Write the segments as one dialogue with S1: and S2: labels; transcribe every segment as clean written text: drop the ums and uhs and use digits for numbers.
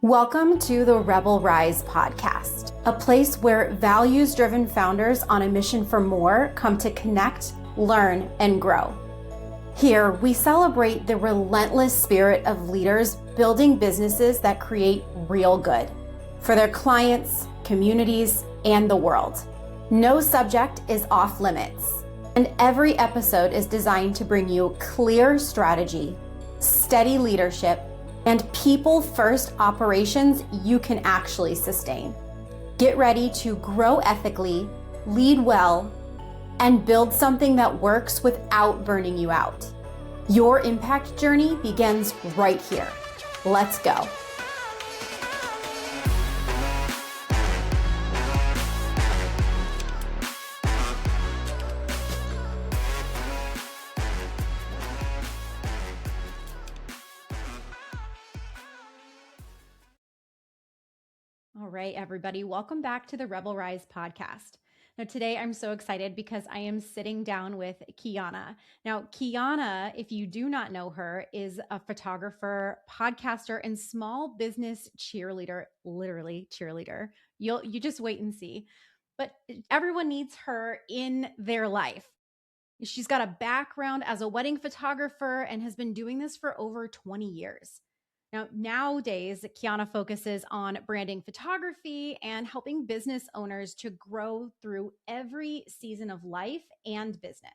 S1: Welcome to the Rebel Rise podcast, a place where values-driven founders on a mission for more come to connect, learn, and grow. Here, we celebrate the relentless spirit of leaders building businesses that create real good for their clients, communities, and the world. No subject is off limits, and every episode is designed to bring you clear strategy, steady leadership, and people-first operations you can actually sustain. Get ready to grow ethically, lead well, and build something that works without burning you out. Your impact journey begins right here. Let's go. All right, everybody, welcome back to the Rebel Rise podcast. Now, today I'm so excited because I am sitting down with Quianna. Now, Quianna, if you do not know her, is a photographer, podcaster, and small business cheerleader, literally cheerleader. You just wait and see. But everyone needs her in their life. She's got a background as a wedding photographer and has been doing this for over 20 years. Now, nowadays, Quianna focuses on branding photography and helping business owners to grow through every season of life and business.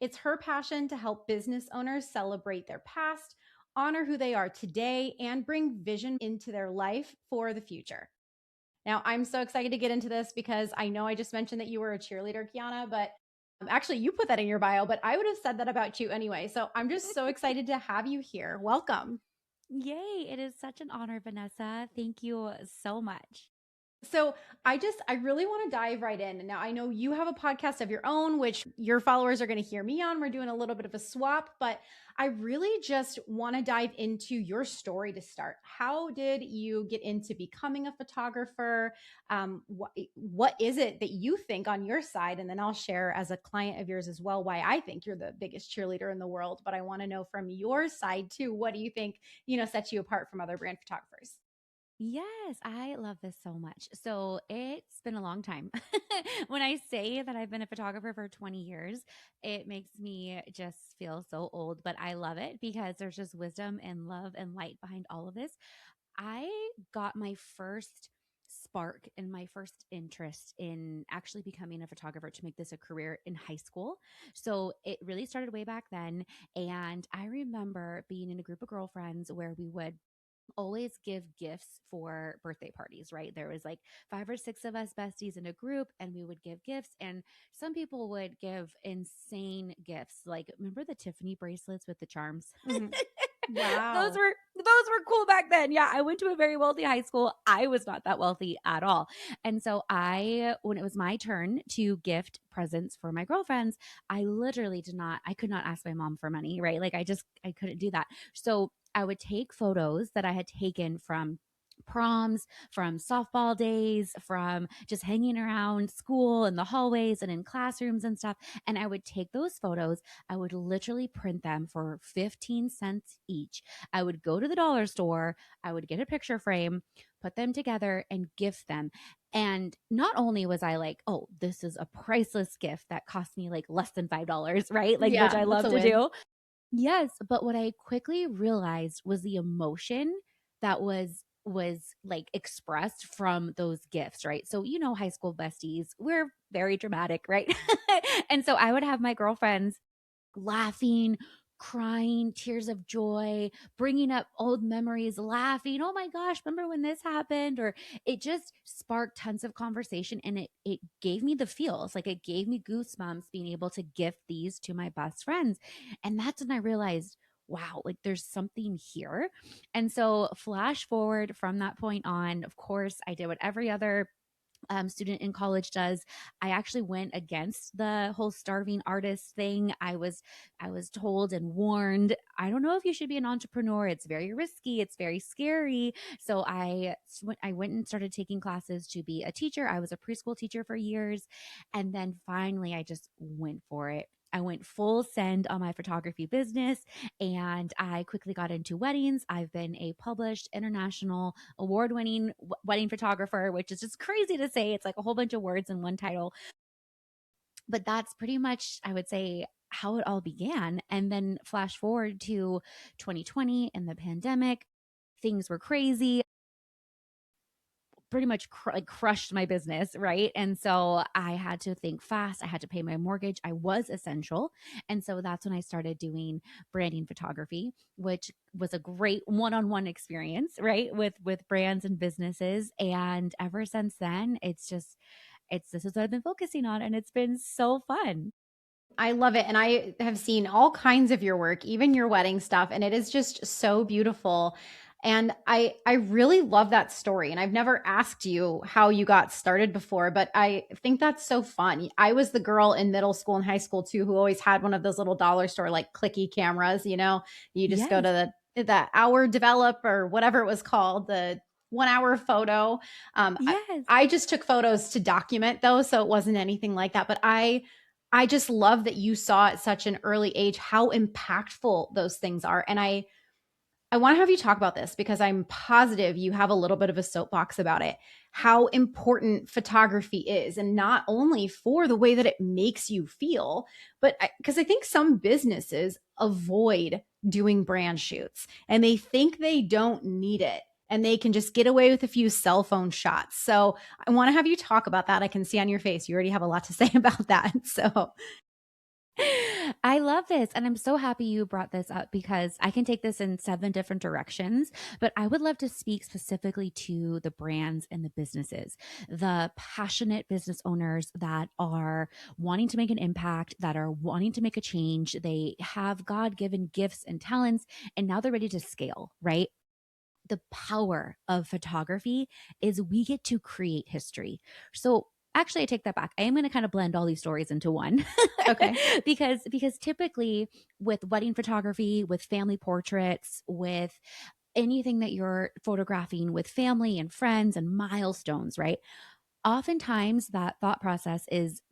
S1: It's her passion to help business owners celebrate their past, honor who they are today, and bring vision into their life for the future. Now, I'm so excited to get into this because I know I just mentioned that you were a cheerleader, Quianna, but actually you put that in your bio, but I would have said that about you anyway. So I'm just so excited to have you here. Welcome.
S2: Yay. It is such an honor, Vanessa. Thank you so much.
S1: So I really want to dive right in. Now, I know you have a podcast of your own, which your followers are going to hear me on. We're doing a little bit of a swap, but I really just want to dive into your story to start. How did you get into becoming a photographer? What is it that you think on your side? And then I'll share as a client of yours as well, why I think you're the biggest cheerleader in the world. But I want to know from your side too, what do you think, sets you apart from other brand photographers?
S2: Yes, I love this so much. So it's been a long time. When I say that I've been a photographer for 20 years, it makes me just feel so old, but I love it because there's just wisdom and love and light behind all of this. I got my first spark and my first interest in actually becoming a photographer to make this a career in high school. So it really started way back then. And I remember being in a group of girlfriends where we would always give gifts for birthday parties, right? There was like 5 or 6 of us besties in a group and we would give gifts, and some people would give insane gifts. Like, remember the Tiffany bracelets with the charms?
S1: Mm-hmm. Wow.
S2: those were cool back then. Yeah, I went to a very wealthy high school. I was not that wealthy at all. And so when it was my turn to gift presents for my girlfriends, I literally I could not ask my mom for money, right? Like I couldn't do that. So I would take photos that I had taken from proms, from softball days, from just hanging around school in the hallways and in classrooms and stuff. And I would take those photos. I would literally print them for 15 cents each. I would go to the dollar store. I would get a picture frame, put them together, and gift them. And not only was I like, oh, this is a priceless gift that cost me like less than $5, right? Like, which I love to do. Yes, but what I quickly realized was the emotion that was like expressed from those gifts, right? So, high school besties, we're very dramatic, right? And so I would have my girlfriends laughing, crying, tears of joy, bringing up old memories, laughing. Oh my gosh, remember when this happened? Or it just sparked tons of conversation, and it gave me the feels. Like, it gave me goosebumps being able to gift these to my best friends. And that's when I realized, wow, like there's something here. And so flash forward from that point on, of course, I did what every other student in college does. I actually went against the whole starving artist thing. I was told and warned, I don't know if you should be an entrepreneur. It's very risky. It's very scary. So I went and started taking classes to be a teacher. I was a preschool teacher for years. And then finally I just went for it. I went full send on my photography business and I quickly got into weddings. I've been a published international award winning wedding photographer, which is just crazy to say. It's like a whole bunch of words in one title. But that's pretty much, I would say, how it all began. And then flash forward to 2020 and the pandemic, things were crazy, pretty much like crushed my business, right? And so I had to think fast. I had to pay my mortgage. I was essential. And so that's when I started doing branding photography, which was a great one-on-one experience, right? With brands and businesses. And ever since then, it's this is what I've been focusing on and it's been so fun.
S1: I love it. And I have seen all kinds of your work, even your wedding stuff, and it is just so beautiful. And I really love that story. And I've never asked you how you got started before, but I think that's so fun. I was the girl in middle school and high school too who always had one of those little dollar store like clicky cameras, you know. You just go
S2: Yes.
S1: to the hour develop or whatever it was called, the 1 hour photo. Um, I,
S2: Yes.
S1: I just took photos to document those, so it wasn't anything like that. But I just love that you saw at such an early age how impactful those things are. And I want to have you talk about this because I'm positive you have a little bit of a soapbox about it. How important photography is, and not only for the way that it makes you feel, but because I think some businesses avoid doing brand shoots and they think they don't need it and they can just get away with a few cell phone shots. So I want to have you talk about that. I can see on your face you already have a lot to say about that. So
S2: I love this. And I'm so happy you brought this up because I can take this in seven different directions. But I would love to speak specifically to the brands and the businesses, the passionate business owners that are wanting to make an impact, that are wanting to make a change. They have God given gifts and talents, and now they're ready to scale, right? The power of photography is we get to create history. So actually I take that back. I am going to kind of blend all these stories into one
S1: okay.
S2: because typically with wedding photography, with family portraits, with anything that you're photographing with family and friends and milestones, right? Oftentimes that thought process is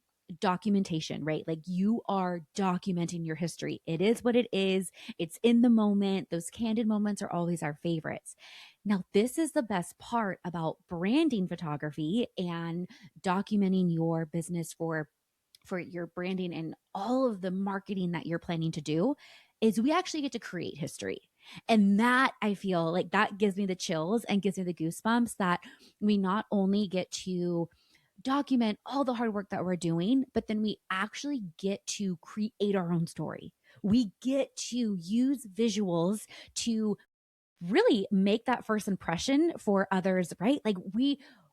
S2: documentation, right? Like you are documenting your history. It is what it is. It's in the moment. Those candid moments are always our favorites. Now, this is the best part about branding photography and documenting your business for your branding and all of the marketing that you're planning to do is we actually get to create history. And that I feel like that gives me the chills and gives me the goosebumps that we not only get to document all the hard work that we're doing, but then we actually get to create our own story. We get to use visuals to really make that first impression for others, right? Like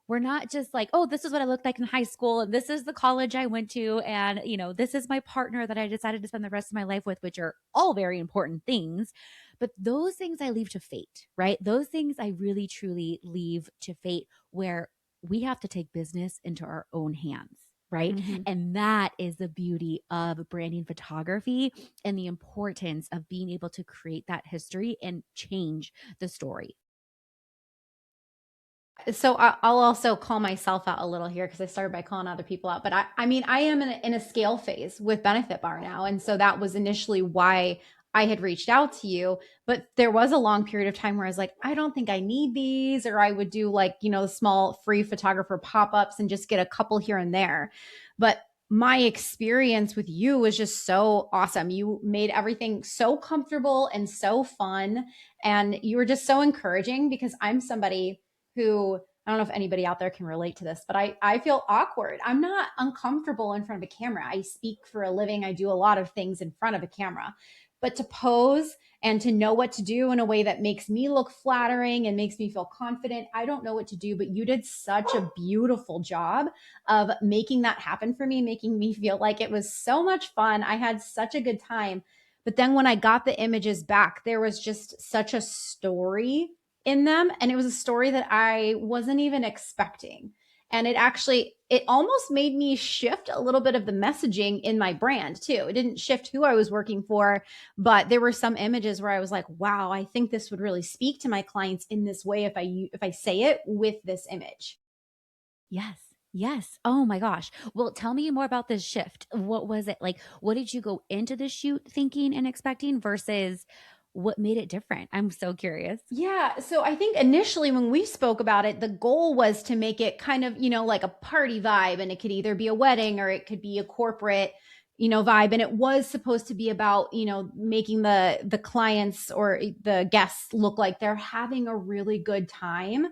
S2: we're not just like, oh, this is what I looked like in high school and this is the college I went to and this is my partner that I decided to spend the rest of my life with, which are all very important things. But those things I leave to fate, right? Those things I really truly leave to fate where we have to take business into our own hands, right?
S1: Mhm.
S2: And that is the beauty of branding photography and the importance of being able to create that history and change the story.
S1: So I'll also call myself out a little here because I started by calling other people out. But I mean, I am in a scale phase with Benefit Bar now, and so that was initially why I had reached out to you. But there was a long period of time where I was like, I don't think I need these, or I would do like small free photographer pop ups and just get a couple here and there. But my experience with you was just so awesome. You made everything so comfortable and so fun, and you were just so encouraging because I'm somebody who I don't know if anybody out there can relate to this, but I feel awkward. I'm not uncomfortable in front of a camera. I speak for a living. I do a lot of things in front of a camera. But to pose and to know what to do in a way that makes me look flattering and makes me feel confident, I don't know what to do, but you did such a beautiful job of making that happen for me, making me feel like it was so much fun. I had such a good time. But then when I got the images back, there was just such a story in them, and it was a story that I wasn't even expecting. And it almost made me shift a little bit of the messaging in my brand too. It didn't shift who I was working for, but there were some images where I was like, wow, I think this would really speak to my clients in this way if I say it with this image.
S2: Yes. Yes. Oh my gosh. Well, tell me more about this shift. What was it like? What did you go into the shoot thinking and expecting versus what made it different? I'm so curious.
S1: Yeah. So I think initially when we spoke about it, the goal was to make it kind of, like a party vibe. And it could either be a wedding or it could be a corporate, vibe. And it was supposed to be about, making the clients or the guests look like they're having a really good time,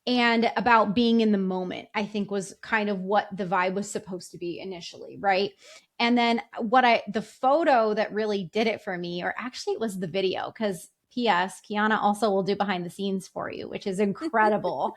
S1: and about being in the moment, I think was kind of what the vibe was supposed to be initially, right? And then the photo that really did it for me, or actually it was the video, because PS, Quianna also will do behind the scenes for you, which is incredible.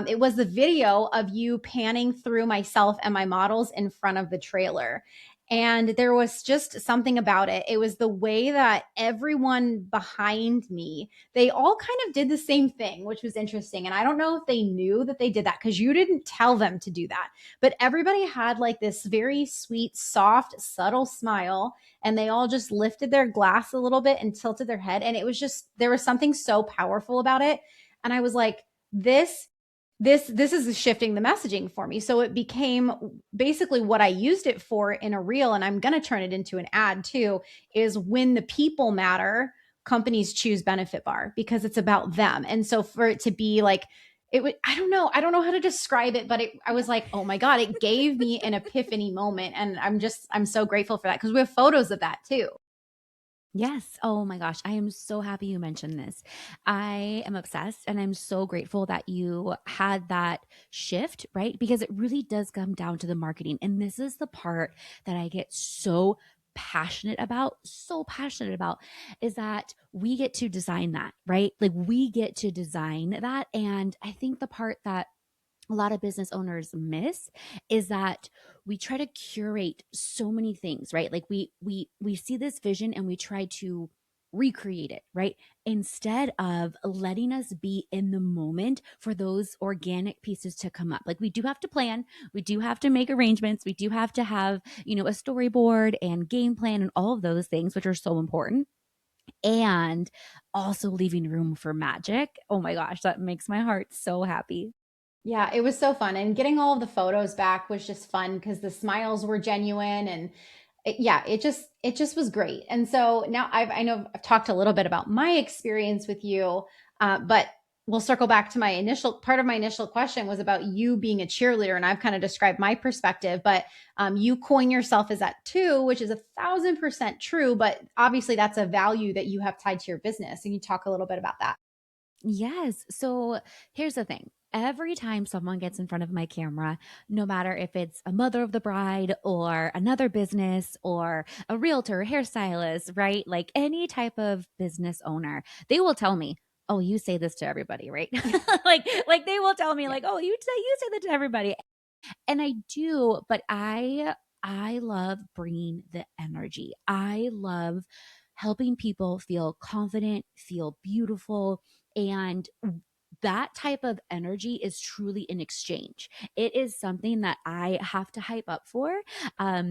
S1: It was the video of you panning through myself and my models in front of the trailer. And there was just something about it. It was the way that everyone behind me, they all kind of did the same thing, which was interesting. And I don't know if they knew that they did that because you didn't tell them to do that. But everybody had like this very sweet, soft, subtle smile. And they all just lifted their glass a little bit and tilted their head. And it was just, there was something so powerful about it. And I was like, this is shifting the messaging for me. So it became basically what I used it for in a reel, and I'm going to turn it into an ad too, is when the people matter, companies choose Benefit Bar because it's about them. And so for it to be like, I don't know how to describe it, but I was like, oh my God, it gave me an epiphany moment. And I'm so grateful for that because we have photos of that too.
S2: Yes. Oh my gosh. I am so happy you mentioned this. I am obsessed and I'm so grateful that you had that shift, right? Because it really does come down to the marketing. And this is the part that I get so passionate about is that we get to design that, right? Like we get to design that. And I think the part that a lot of business owners miss is that we try to curate so many things, right? Like we see this vision and we try to recreate it, right? Instead of letting us be in the moment for those organic pieces to come up. Like we do have to plan, we do have to make arrangements, we do have to have, a storyboard and game plan and all of those things which are so important. And also leaving room for magic. Oh my gosh, that makes my heart so happy.
S1: Yeah, it was so fun. And getting all of the photos back was just fun because the smiles were genuine, and it just was great. And so now I know I've talked a little bit about my experience with you, but we'll circle back to my initial part of my initial question was about you being a cheerleader, and I've kind of described my perspective, but you coin yourself as that too, which is 1,000% true. But obviously, that's a value that you have tied to your business. And you talk a little bit about that.
S2: Yes. So here's the thing. Every time someone gets in front of my camera, no matter if it's a mother of the bride or another business or a realtor, hairstylist, right? Like any type of business owner, they will tell me, "Oh, you say this to everybody, right?" like they will tell me
S1: Yeah.
S2: like, "Oh, you say that to everybody." And I do, but I love bringing the energy. I love helping people feel confident, feel beautiful, and that type of energy is truly an exchange. It is something that I have to hype up for.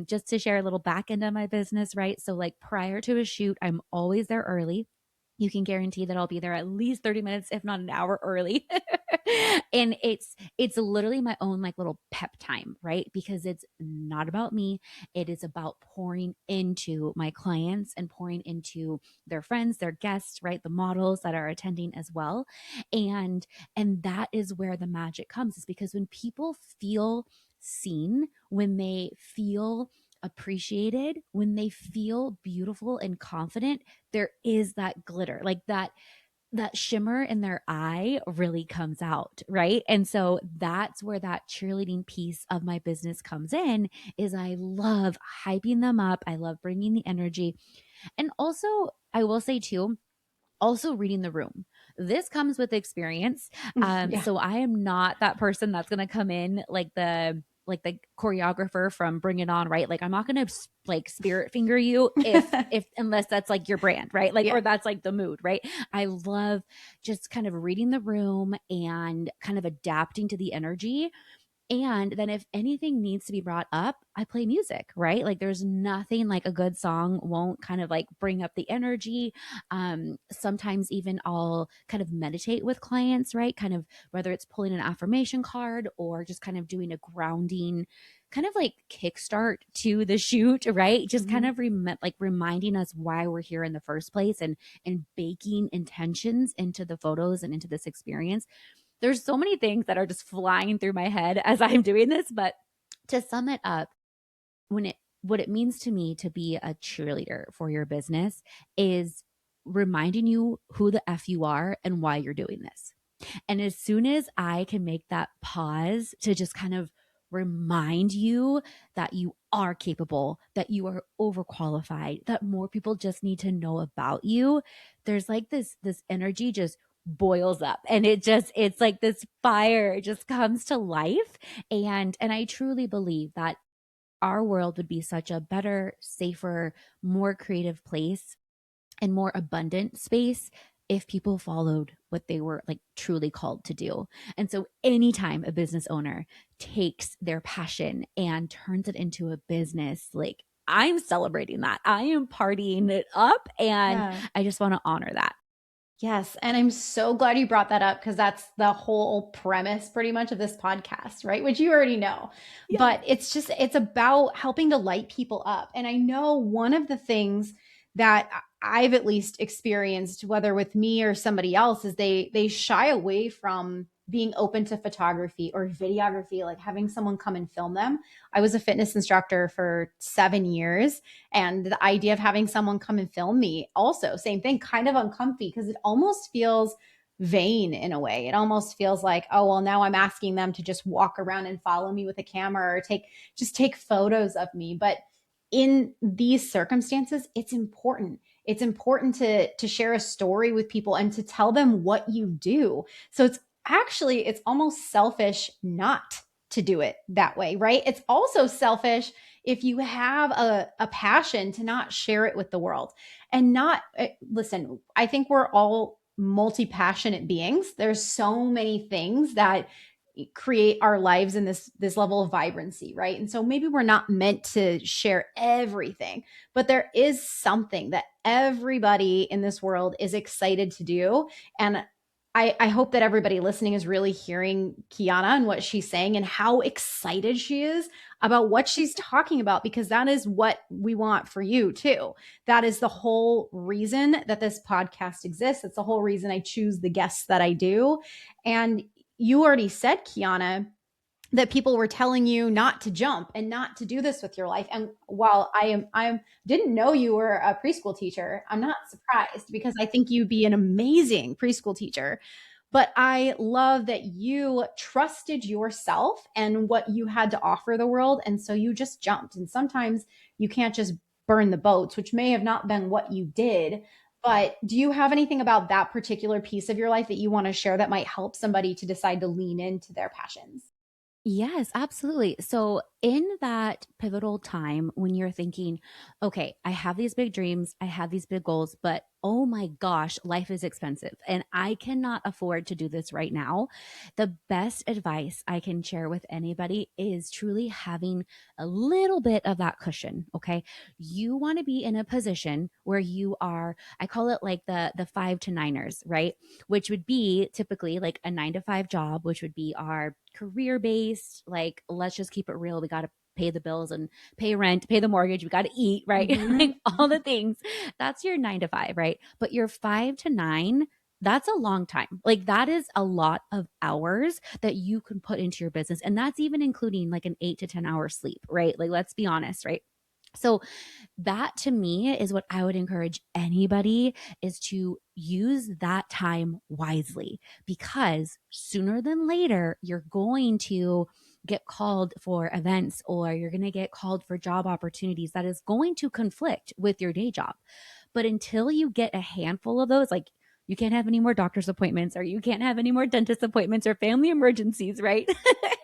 S2: Just to share a little back end of my business, right? So, like prior to a shoot, I'm always there early. You can guarantee that I'll be there at least 30 minutes, if not an hour early. And it's literally my own like little pep time, right? Because it's not about me. It is about pouring into my clients and pouring into their friends, their guests, right? The models that are attending as well. And and that is where the magic comes, is because when people feel seen, when they feel appreciated, when they feel beautiful and confident, there is that glitter, like that shimmer in their eye really comes out, right? And so that's where that cheerleading piece of my business comes in, is I love hyping them up. I love bringing the energy. And also, I will say too, also reading the room. This comes with experience.
S1: Yeah.
S2: So I am not that person that's going to come in like the choreographer from Bring It On, right? Like I'm not going to like spirit finger you if unless that's like your brand, right? Like
S1: Yeah.
S2: or that's like the mood, right? I love just kind of reading the room and kind of adapting to the energy. And then if anything needs to be brought up, I play music, right? Like there's nothing like a good song won't kind of like bring up the energy. Sometimes even I'll kind of meditate with clients, right? Kind of whether it's pulling an affirmation card or just kind of doing a grounding kind of like kickstart to the shoot, right? Just kind
S1: Mhm.
S2: of like reminding us why we're here in the first place and baking intentions into the photos and into this experience. There's so many things that are just flying through my head as I'm doing this, but to sum it up, when it what it means to me to be a cheerleader for your business is reminding you who the F you are and why you're doing this. And as soon as I can make that pause to just kind of remind you that you are capable, that you are overqualified, that more people just need to know about you, there's like this energy just boils up and it's like this fire just comes to life. And I truly believe that our world would be such a better, safer, more creative place and more abundant space if people followed what they were like truly called to do. And so anytime a business owner takes their passion and turns it into a business, like I'm celebrating that. I am partying it up and
S1: Yeah.
S2: I just want to honor that.
S1: Yes. And I'm so glad you brought that up because that's the whole premise pretty much of this podcast, right? Which you already know.
S2: Yes.
S1: But it's about helping to light people up. And I know one of the things that I've at least experienced, whether with me or somebody else, is they shy away from being open to photography or videography, like having someone come and film them. I was a fitness instructor for 7 years. And the idea of having someone come and film me, also, same thing, kind of uncomfy because it almost feels vain in a way. It almost feels like, oh, well, now I'm asking them to just walk around and follow me with a camera or take photos of me. But in these circumstances, it's important. It's important to share a story with people and to tell them what you do. So it's almost selfish not to do it that way, right? It's also selfish if you have a passion to not share it with the world and not listen. I think we're all multi-passionate beings. There's so many things that create our lives in this level of vibrancy, right? And so maybe we're not meant to share everything, but there is something that everybody in this world is excited to do. And I hope that everybody listening is really hearing Quianna and what she's saying and how excited she is about what she's talking about, because that is what we want for you too. That is the whole reason that this podcast exists. It's the whole reason I choose the guests that I do. And you already said, Quianna, that people were telling you not to jump and not to do this with your life. And while I didn't know you were a preschool teacher, I'm not surprised because I think you'd be an amazing preschool teacher. But I love that you trusted yourself and what you had to offer the world. And so you just jumped. And sometimes you can't just burn the boats, which may have not been what you did. But do you have anything about that particular piece of your life that you want to share that might help somebody to decide to lean into their passions?
S2: Yes, absolutely. So, in that pivotal time when you're thinking, okay, I have these big dreams, I have these big goals, but oh my gosh, life is expensive and I cannot afford to do this right now. The best advice I can share with anybody is truly having a little bit of that cushion. Okay. You want to be in a position where you are, I call it like the 5 to 9ers, right? Which would be typically like a 9 to 5 job, which would be our career based, like, let's just keep it real. We got to pay the bills and pay rent, pay the mortgage. We got to eat, right?
S1: Mm-hmm.
S2: Like all the things. That's your 9 to 5, right? But your 5 to 9, that's a long time. Like that is a lot of hours that you can put into your business. And that's even including like an 8 to 10 hour sleep, right? Like, let's be honest, right? So that to me is what I would encourage anybody is to use that time wisely, because sooner than later you're going to get called for events or you're going to get called for job opportunities that is going to conflict with your day job. But until you get a handful of those, like you can't have any more doctor's appointments or you can't have any more dentist appointments or family emergencies, right?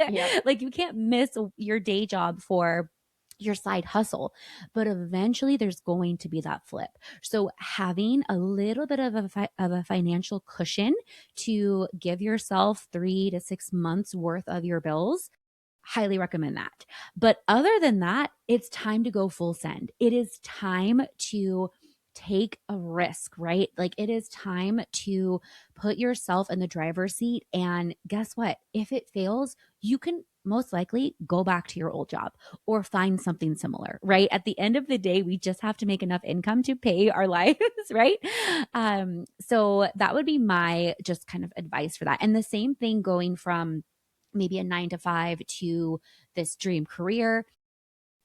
S1: Yep.
S2: Like you can't miss your day job for your side hustle, but eventually there's going to be that flip. So having a little bit of a financial cushion to give yourself 3 to 6 months worth of your bills, highly recommend that. But other than that, it's time to go full send. It is time to take a risk, right? Like it is time to put yourself in the driver's seat. And guess what? If it fails, you can most likely go back to your old job or find something similar, right? At the end of the day, we just have to make enough income to pay our lives, right? So that would be my just kind of advice for that. And the same thing going from maybe a 9 to 5 to this dream career,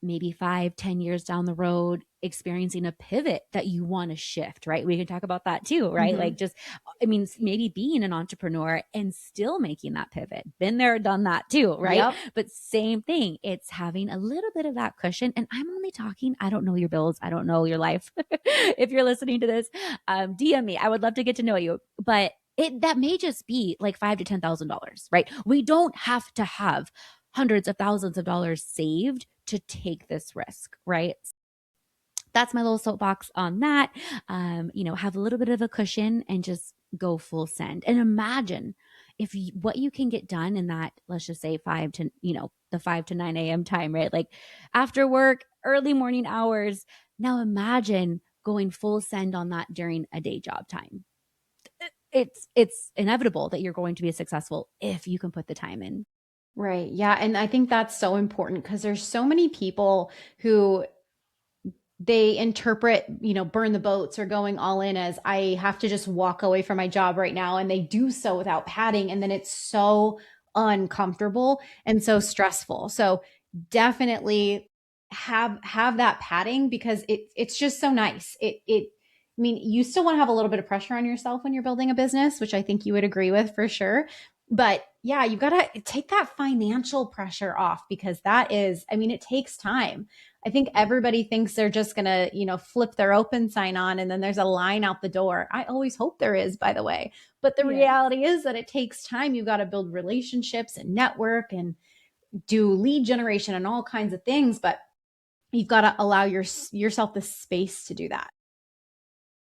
S2: maybe 5, 10 years down the road, experiencing a pivot that you want to shift, right? We can talk about that too, right?
S1: Mm-hmm.
S2: Like just, I mean, maybe being an entrepreneur and still making that pivot. Been there, done that too, right?
S1: Yep.
S2: But same thing, it's having a little bit of that cushion. And I'm only talking, I don't know your bills, I don't know your life. If you're listening to this, DM me. I would love to get to know you. But that may just be like $5,000 to $10,000, right? We don't have to have hundreds of thousands of dollars saved to take this risk, right? That's my little soapbox on that. Have a little bit of a cushion and just go full send. And imagine what you can get done in that, let's just say the 5 to 9 a.m. time, right? Like after work, early morning hours. Now imagine going full send on that during a day job time. It's inevitable that you're going to be successful if you can put the time in.
S1: Right. Yeah. And I think that's so important because there's so many people who they interpret, burn the boats or going all in as I have to just walk away from my job right now. And they do so without padding. And then it's so uncomfortable and so stressful. So definitely have that padding because it's just so nice. I mean, you still want to have a little bit of pressure on yourself when you're building a business, which I think you would agree with for sure. But yeah, you got to take that financial pressure off because that is, I mean, it takes time. I think everybody thinks they're just going to, flip their open sign on and then there's a line out the door. I always hope there is, by the way. But the
S2: Yeah.
S1: reality is that it takes time. You've got to build relationships and network and do lead generation and all kinds of things. But you've got to allow yourself the space to do that.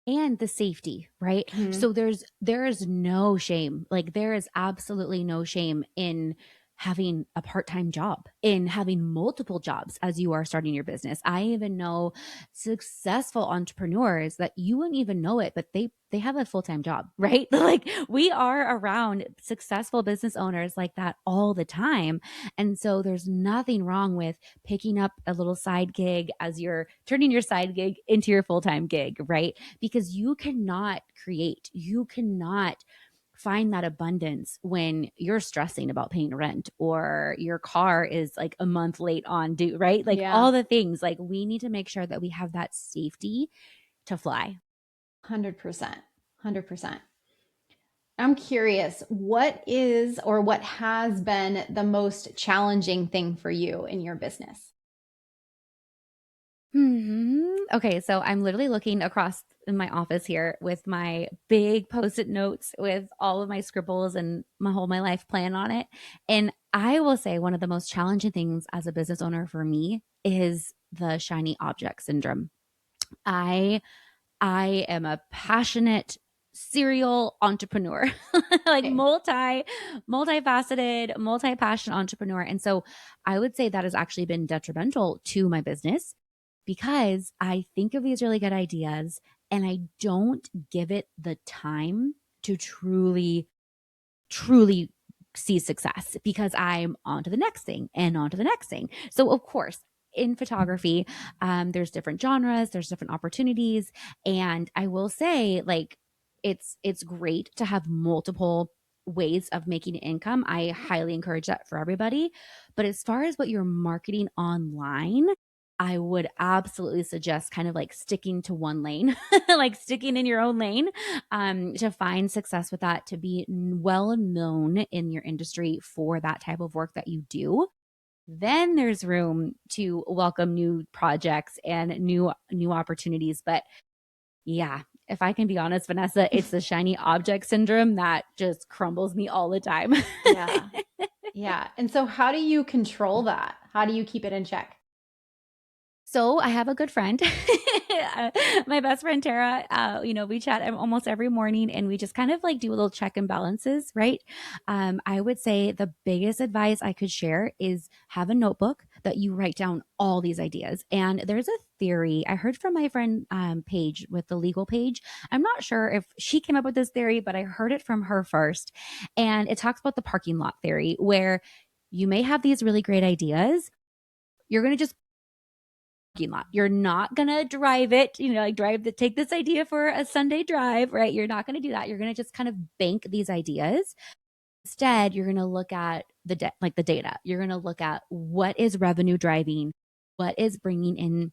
S2: And the safety, right?
S1: Mm-hmm.
S2: So there is no shame. Like there is absolutely no shame in having a part-time job, in having multiple jobs as you are starting your business. I even know successful entrepreneurs that you wouldn't even know it, but they have a full-time job, right? Like we are around successful business owners like that all the time. And so there's nothing wrong with picking up a little side gig as you're turning your side gig into your full-time gig, right? Because you cannot find that abundance when you're stressing about paying rent or your car is like a month late on due, right? Like
S1: Yeah.
S2: all the things, like we need to make sure that we have that safety to fly.
S1: 100%. 100%. I'm curious, what is or what has been the most challenging thing for you in your business?
S2: Okay, so I'm literally looking across in my office here with my big post-it notes with all of my scribbles and my life plan on it. And I will say one of the most challenging things as a business owner for me is the shiny object syndrome. I I am a passionate serial entrepreneur, like
S1: Okay.
S2: multifaceted, multi-passionate entrepreneur. And so I would say that has actually been detrimental to my business because I think of these really good ideas and I don't give it the time to truly see success because I'm on to the next thing and on to the next thing. So, of course, in photography, there's different genres, there's different opportunities. And I will say, like, it's great to have multiple ways of making income. I highly encourage that for everybody. But as far as what you're marketing online, I would absolutely suggest kind of like sticking to one lane, like sticking in your own lane to find success with that, to be well known in your industry for that type of work that you do. Then there's room to welcome new projects and new opportunities. But yeah, if I can be honest, Vanessa, it's the shiny object syndrome that just crumbles me all the time.
S1: Yeah. Yeah. And so how do you control that? How do you keep it in check?
S2: So I have a good friend My best friend Tara, we chat almost every morning, and we just kind of like do a little check and balances, right? I would say the biggest advice I could share is have a notebook that you write down all these ideas. And there's a theory I heard from my friend Paige with the legal page. I'm not sure if she came up with this theory, but I heard it from her first. And it talks about the parking lot theory, where you may have these really great ideas. You're going to just parking lot. You're not going to drive it, take this idea for a Sunday drive, right? You're not going to do that. You're going to just kind of bank these ideas. Instead, you're going to look at the data. You're going to look at what is revenue driving, what is bringing in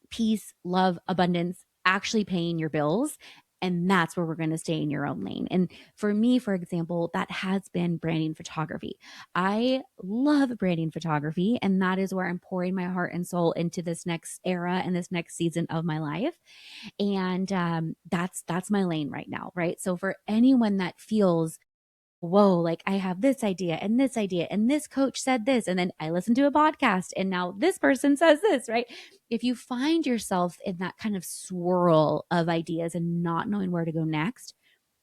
S2: peace, love, abundance, actually paying your bills. And that's where we're going to stay in your own lane. And for me, for example, that has been branding photography. I love branding photography, and that is where I'm pouring my heart and soul into this next era and this next season of my life. And that's my lane right now, right? So for anyone that feels, whoa, like I have this idea and this idea, and this coach said this, and then I listened to a podcast, and now this person says this, right? If you find yourself in that kind of swirl of ideas and not knowing where to go next,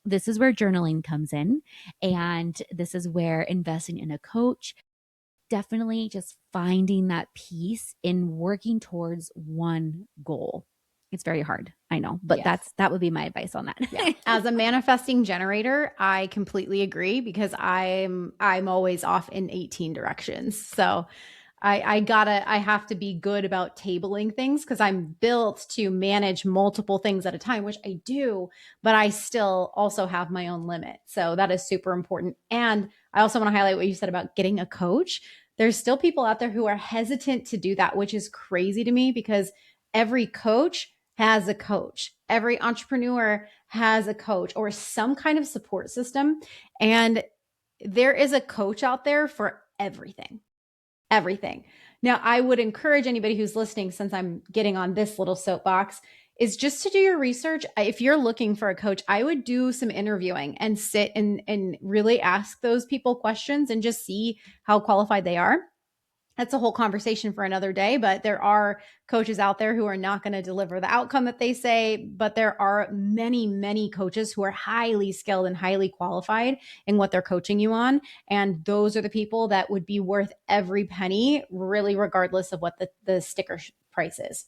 S2: this is where journaling comes in. And this is where investing in a coach, definitely just finding that peace in working towards one goal. It's very hard, I know, but
S1: Yes.
S2: that would be my advice on that.
S1: Yeah. As a manifesting generator, I completely agree because I'm always off in 18 directions. So I have to be good about tabling things because I'm built to manage multiple things at a time, which I do, but I still also have my own limit. So that is super important. And I also want to highlight what you said about getting a coach. There's still people out there who are hesitant to do that, which is crazy to me because every coach has a coach. Every entrepreneur has a coach or some kind of support system. And there is a coach out there for everything. Everything. Now, I would encourage anybody who's listening, since I'm getting on this little soapbox, is just to do your research. If you're looking for a coach, I would do some interviewing and sit and really ask those people questions and just see how qualified they are. That's a whole conversation for another day, but there are coaches out there who are not going to deliver the outcome that they say, but there are many, many coaches who are highly skilled and highly qualified in what they're coaching you on. And those are the people that would be worth every penny, really, regardless of what the sticker price is.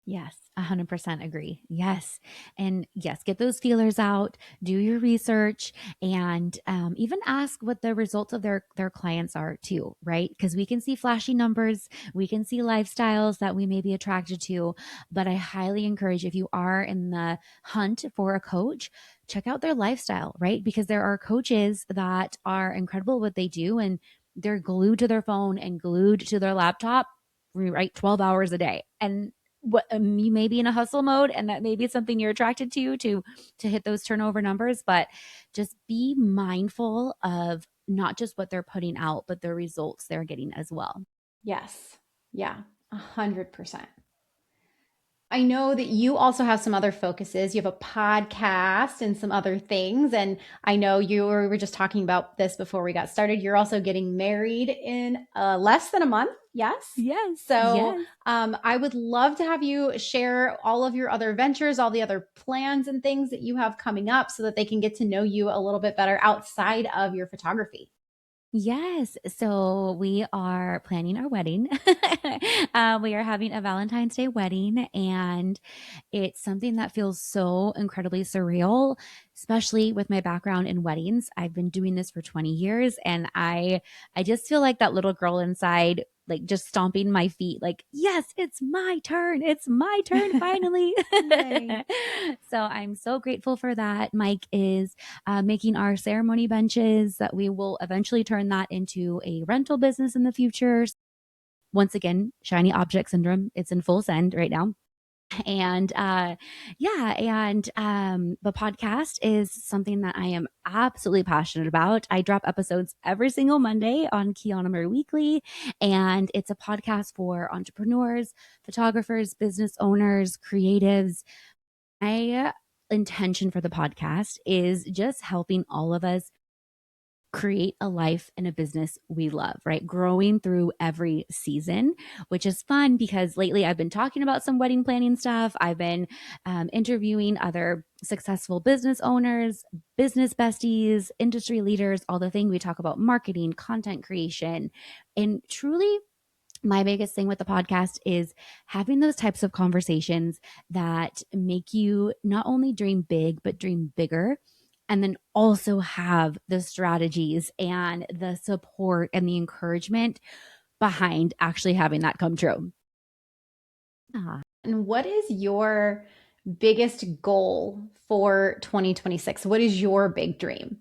S2: Yes, 100% agree. Yes. And yes, get those feelers out, do your research, and even ask what the results of their clients are too, right? Because we can see flashy numbers, we can see lifestyles that we may be attracted to, but I highly encourage, if you are in the hunt for a coach, check out their lifestyle, right? Because there are coaches that are incredible at what they do, and they're glued to their phone and glued to their laptop, right, 12 hours a day. And what you may be in a hustle mode, and that may be something you're attracted to hit those turnover numbers, but just be mindful of not just what they're putting out, but the results they're getting as well.
S1: Yes. Yeah. 100%. I know that you also have some other focuses. You have a podcast and some other things. And I know you were just talking about this before we got started. You're also getting married in less than a month. Yes.
S2: Yes.
S1: So
S2: Yes.
S1: I would love to have you share all of your other ventures, all the other plans and things that you have coming up so that they can get to know you a little bit better outside of your photography.
S2: Yes. So we are planning our wedding. We are having a Valentine's Day wedding, and it's something that feels so incredibly surreal, especially with my background in weddings. I've been doing this for 20 years, and I just feel like that little girl inside, like just stomping my feet, like, yes, it's my turn. It's my turn finally. So I'm so grateful for that. Mike is making our ceremony benches that we will eventually turn that into a rental business in the future. Once again, shiny object syndrome. It's in full send right now. And the podcast is something that I am absolutely passionate about. I drop episodes every single Monday on Quianna Marie Weekly, and it's a podcast for entrepreneurs, photographers, business owners, creatives. My intention for the podcast is just helping all of us create a life and a business we love, right? Growing through every season, which is fun because lately I've been talking about some wedding planning stuff. I've been interviewing other successful business owners, business besties, industry leaders, all the things. We talk about marketing, content creation, and truly my biggest thing with the podcast is having those types of conversations that make you not only dream big, but dream bigger. And then also have the strategies and the support and the encouragement behind actually having that come true.
S1: And what is your biggest goal for 2026? What is your big dream?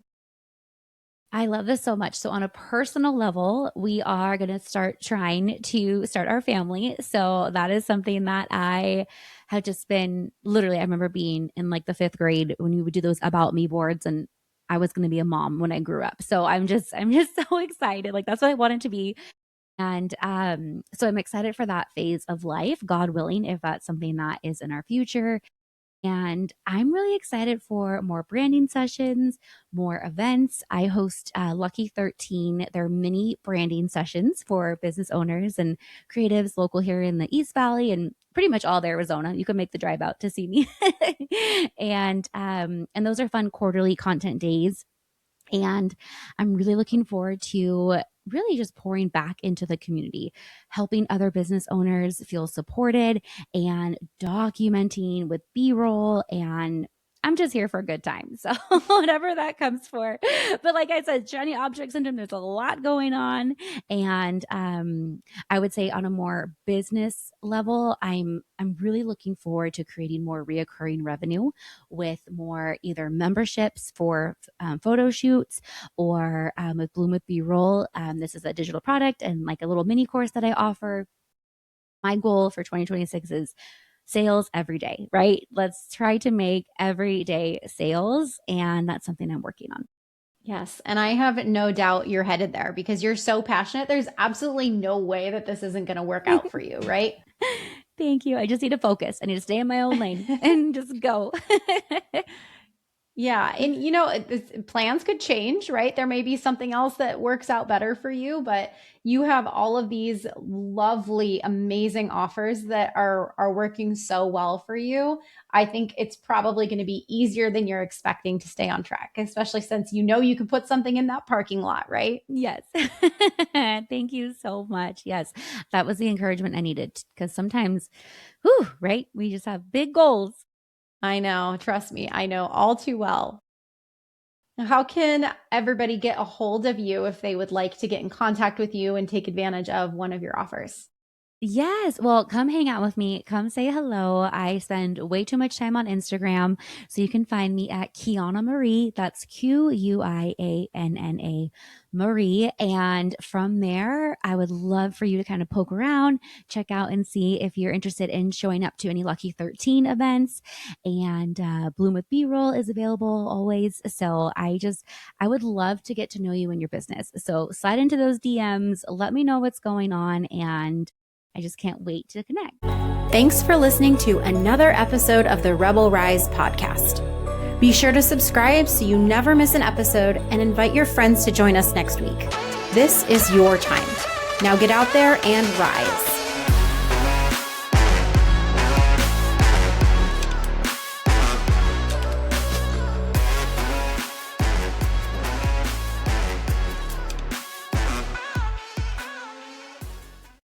S2: I love this so much. So, on a personal level, we are going to start trying to start our family. So, that is something that I have just been literally, I remember being in like the fifth grade when we would do those about me boards, and I was going to be a mom when I grew up. So, I'm just so excited. Like, that's what I wanted to be. And so, I'm excited for that phase of life, God willing, if that's something that is in our future. And I'm really excited for more branding sessions, more events. I host Lucky 13, their mini branding sessions for business owners and creatives local here in the East Valley and pretty much all of Arizona. You can make the drive out to see me. And those are fun quarterly content days. And I'm really looking forward to really just pouring back into the community, helping other business owners feel supported and documenting with B-roll. And I'm just here for a good time. So whatever that comes for. But like I said, shiny object syndrome, there's a lot going on. And I would say on a more business level, I'm really looking forward to creating more reoccurring revenue with more either memberships for photo shoots or with Bloom with B-roll. This is a digital product and like a little mini course that I offer. My goal for 2026 is sales every day, right? Let's try to make everyday sales. And that's something I'm working on.
S1: Yes. And I have no doubt you're headed there because you're so passionate. There's absolutely no way that this isn't going to work out for you, right?
S2: Thank you. I just need to focus. I need to stay in my own lane and just go.
S1: Yeah. And plans could change, right? There may be something else that works out better for you, but you have all of these lovely, amazing offers that are working so well for you. I think it's probably going to be easier than you're expecting to stay on track, especially since you can put something in that parking lot, right?
S2: Yes. Thank you so much. Yes. That was the encouragement I needed because sometimes, right? We just have big goals.
S1: I know. Trust me. I know all too well. How can everybody get a hold of you if they would like to get in contact with you and take advantage of one of your offers?
S2: Yes. Well, come hang out with me. Come say hello. I spend way too much time on Instagram. So you can find me at Quianna Marie. That's Quianna Marie. And from there, I would love for you to kind of poke around, check out and see if you're interested in showing up to any Lucky 13 events. And Bloom with B-roll is available always. So I would love to get to know you and your business. So slide into those DMs. Let me know what's going on. And I just can't wait to connect.
S1: Thanks for listening to another episode of the Rebel Rise podcast. Be sure to subscribe so you never miss an episode and invite your friends to join us next week. This is your time. Now get out there and rise.